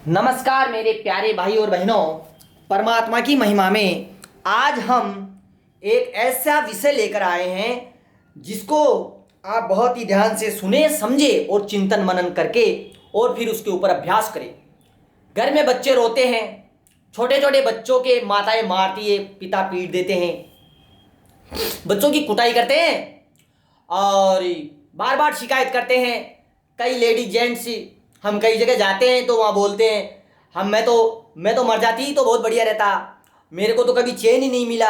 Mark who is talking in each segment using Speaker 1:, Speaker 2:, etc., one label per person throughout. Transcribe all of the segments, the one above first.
Speaker 1: नमस्कार मेरे प्यारे भाई और बहनों। परमात्मा की महिमा में आज हम एक ऐसा विषय लेकर आए हैं जिसको आप बहुत ही ध्यान से सुने, समझे और चिंतन मनन करके और फिर उसके ऊपर अभ्यास करें। घर में बच्चे रोते हैं, छोटे छोटे बच्चों के माताएं मारती है, पिता पीट देते हैं, बच्चों की कुटाई करते हैं और बार बार शिकायत करते हैं। कई लेडी जेंट्स, हम कई जगह जाते हैं तो वहाँ बोलते हैं हम मैं तो मर जाती तो बहुत बढ़िया रहता, मेरे को तो कभी चैन ही नहीं मिला।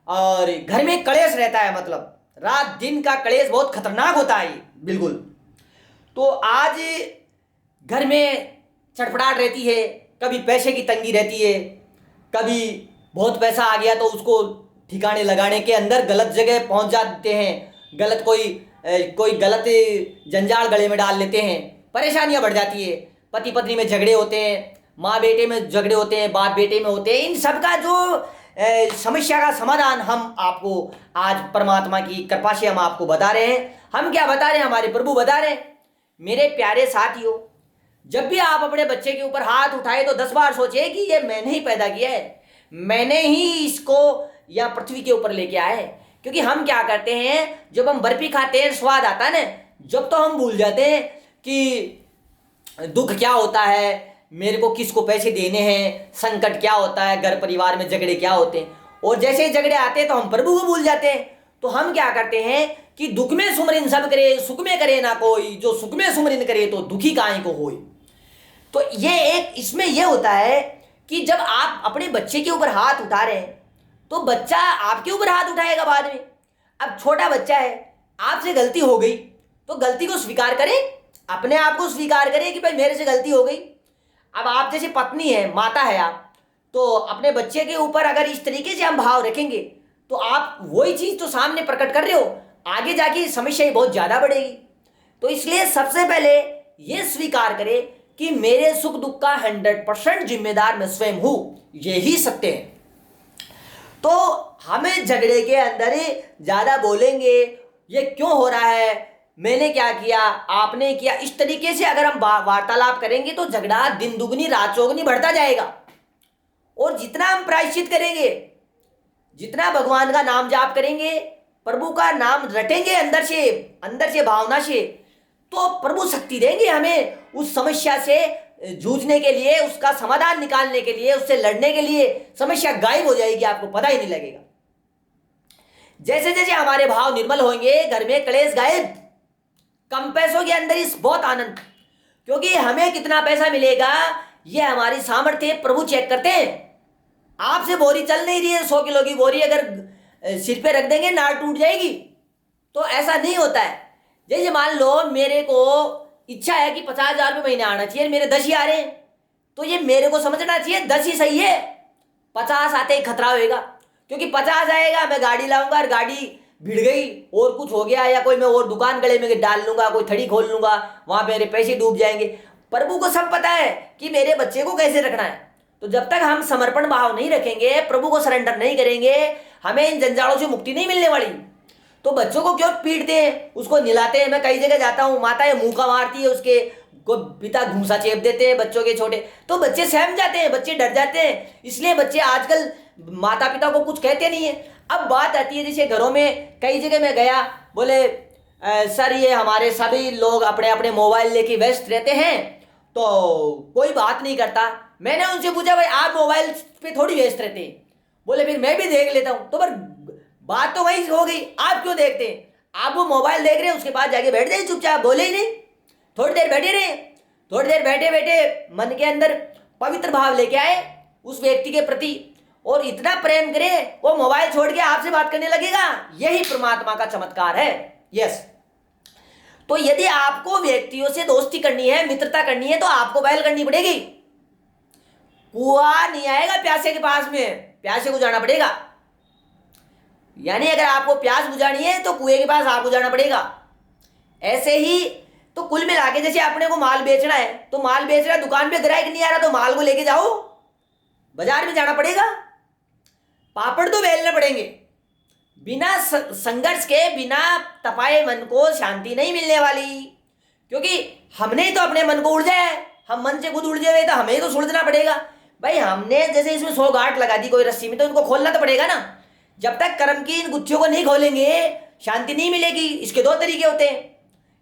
Speaker 1: और घर में कलेश रहता है, मतलब रात दिन का कलेश बहुत खतरनाक होता है ये, बिल्कुल। तो आज घर में चटपटाहट रहती है, कभी पैसे की तंगी रहती है, कभी बहुत पैसा आ गया तो उसको ठिकाने लगाने के अंदर गलत जगह पहुंच जाते हैं, गलत कोई गलत जंजाल गले में डाल लेते हैं, परेशानियां बढ़ जाती है। पति पत्नी में झगड़े होते हैं, माँ बेटे में झगड़े होते हैं, बाप बेटे में होते हैं। इन सब का जो समस्या का समाधान हम आपको आज परमात्मा की कृपा से हम आपको बता रहे हैं। हम क्या बता रहे हैं, हमारे प्रभु बता रहे हैं। मेरे प्यारे साथियों, जब भी आप अपने बच्चे के ऊपर हाथ उठाए तो 10 बार सोचिए कि ये मैंने ही पैदा किया है, मैंने ही इसको या पृथ्वी के ऊपर लेके आए। क्योंकि हम क्या करते हैं, जब हम बर्फी खाते हैं स्वाद आता है ना, जब तो हम भूल जाते हैं कि दुख क्या होता है, मेरे को किसको पैसे देने हैं, संकट क्या होता है, घर परिवार में झगड़े क्या होते हैं। और जैसे ही झगड़े आते हैं तो हम प्रभु को भूल जाते हैं। तो हम क्या करते हैं कि दुख में सुमरिन सब करे, सुख में करे ना कोई, जो सुख में सुमरिन करे तो दुखी काहे को होए। तो ये एक इसमें यह होता है कि जब आप अपने बच्चे के ऊपर हाथ उठा रहे हैं तो बच्चा आपके ऊपर हाथ उठाएगा बाद में। अब छोटा बच्चा है, आपसे गलती हो गई तो गलती को स्वीकार करें, अपने आप को स्वीकार करें कि भाई मेरे से गलती हो गई। अब आप जैसे पत्नी है, माता है आप, तो अपने बच्चे के ऊपर अगर इस तरीके से हम भाव रखेंगे तो आप वही चीज तो सामने प्रकट कर रहे हो, आगे जाके समस्या ही बहुत ज्यादा बढ़ेगी। तो इसलिए सबसे पहले ये स्वीकार करें कि मेरे सुख दुख का 100% जिम्मेदार मैं स्वयं हूं, यही सत्य है। तो हमें झगड़े के अंदर ही ज्यादा बोलेंगे, ये क्यों हो रहा है, मैंने क्या किया, आपने किया, इस तरीके से अगर हम वार्तालाप करेंगे तो झगड़ा दिन दुगनी रात चौगुनी बढ़ता जाएगा। और जितना हम प्रायश्चित करेंगे, जितना भगवान का नाम जाप करेंगे, प्रभु का नाम रटेंगे अंदर से भावना से, तो प्रभु शक्ति देंगे हमें उस समस्या से जूझने के लिए, उसका समाधान निकालने के लिए, उससे लड़ने के लिए। समस्या गायब हो जाएगी, आपको पता ही नहीं लगेगा। जैसे जैसे हमारे भाव निर्मल होंगे, घर में क्लेश गायब, कम पैसों के अंदर इस बहुत आनंद। क्योंकि हमें कितना पैसा मिलेगा ये हमारी सामर्थ्य प्रभु चेक करते हैं। आपसे बोरी चल नहीं रही है, 100 किलो की बोरी अगर सिर पे रख देंगे नाड़ टूट जाएगी, तो ऐसा नहीं होता है। जैसे मान लो मेरे को इच्छा है कि 50,000 रुपये महीने आना चाहिए, मेरे 10 ही आ रहे हैं, तो ये मेरे को समझना चाहिए 10 ही सही है, 50 आते ही खतरा होएगा। क्योंकि 50 आएगा, मैं गाड़ी लाऊंगा और गाड़ी भिड़ गई और कुछ हो गया, या कोई मैं और दुकान गले में डाल लूंगा, कोई थड़ी खोल लूंगा, वहां मेरे पैसे डूब जाएंगे। प्रभु को सब पता है कि मेरे बच्चे को कैसे रखना है। तो जब तक हम समर्पण भाव नहीं रखेंगे, प्रभु को सरेंडर नहीं करेंगे, हमें इन जंजालों से मुक्ति नहीं मिलने वाली। तो बच्चों को क्यों पीटते हैं, उसको निलाते हैं। मैं कई जगह जाता हूँ, माताएं मुंह का मारती है, उसके को पिता घूंसा चेप देते हैं बच्चों के छोटे, तो बच्चे सहम जाते हैं, बच्चे डर जाते हैं। इसलिए बच्चे आजकल माता पिता को कुछ कहते नहीं है। अब बात आती है, जैसे घरों में कई जगह मैं गया, बोले सर ये हमारे सभी लोग अपने अपने मोबाइल लेके व्यस्त रहते हैं तो कोई बात नहीं करता। मैंने उनसे पूछा भाई आप मोबाइल पे थोड़ी व्यस्त रहते हैं, बोले फिर मैं भी देख लेता हूँ। तो पर बात तो वही हो गई, आप क्यों देखते हैं, आप वो मोबाइल देख रहे हैं, उसके बाद जाके बैठ जाइए चुपचाप, बोले ही नहीं, थोड़ी देर बैठे रहे। थोड़ी देर बैठे बैठे मन के अंदर पवित्र भाव लेके आए उस व्यक्ति के प्रति, और इतना प्रेम करे वो मोबाइल छोड़ के आपसे बात करने लगेगा। यही परमात्मा का चमत्कार है। यस, तो यदि आपको व्यक्तियों से दोस्ती करनी है, मित्रता करनी है, तो आपको पहल करनी पड़ेगी। कुआं नहीं आएगा प्यासे के पास में, प्यासे को जाना पड़ेगा। यानी अगर आपको प्यास बुझानी है तो कुएं के पास आपको जाना पड़ेगा। ऐसे ही तो कुल मिला के जैसे अपने को माल बेचना है, तो माल बेच रहा है, दुकान पे ग्राहक नहीं आ रहा, तो माल को लेके जाओ, बाजार में जाना पड़ेगा, पापड़ तो बेलने पड़ेंगे। बिना संघर्ष के, बिना तपाए मन को शांति नहीं मिलने वाली। क्योंकि हमने तो अपने मन को उड़ जाए, हम मन से खुद उड़ जाए तो हमें तो सुलझना पड़ेगा भाई। हमने जैसे इसमें 100 गांठ लगा दी कोई रस्सी में, तो इनको खोलना तो पड़ेगा ना। जब तक कर्म की इन गुत्थियों को नहीं खोलेंगे शांति नहीं मिलेगी। इसके 2 तरीके होते हैं,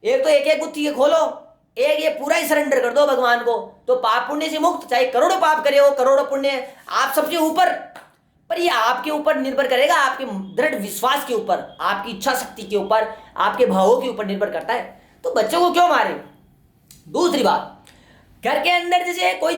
Speaker 1: एक तो एक एक गुत्थी के खोलो, एक ये पूरा ही सरेंडर कर दो भगवान को, तो पाप पुण्य से मुक्त। चाहे करोड़ों पाप करे हो, करोड़ों पुण्य, आप सबसे ऊपर। पर ये आपके ऊपर निर्भर करेगा, आपके दृढ़ विश्वास के ऊपर, आपकी इच्छा शक्ति के ऊपर, आपके भावों के ऊपर निर्भर करता है। तो बच्चों को क्यों मारे। दूसरी बात, घर के अंदर जैसे कोई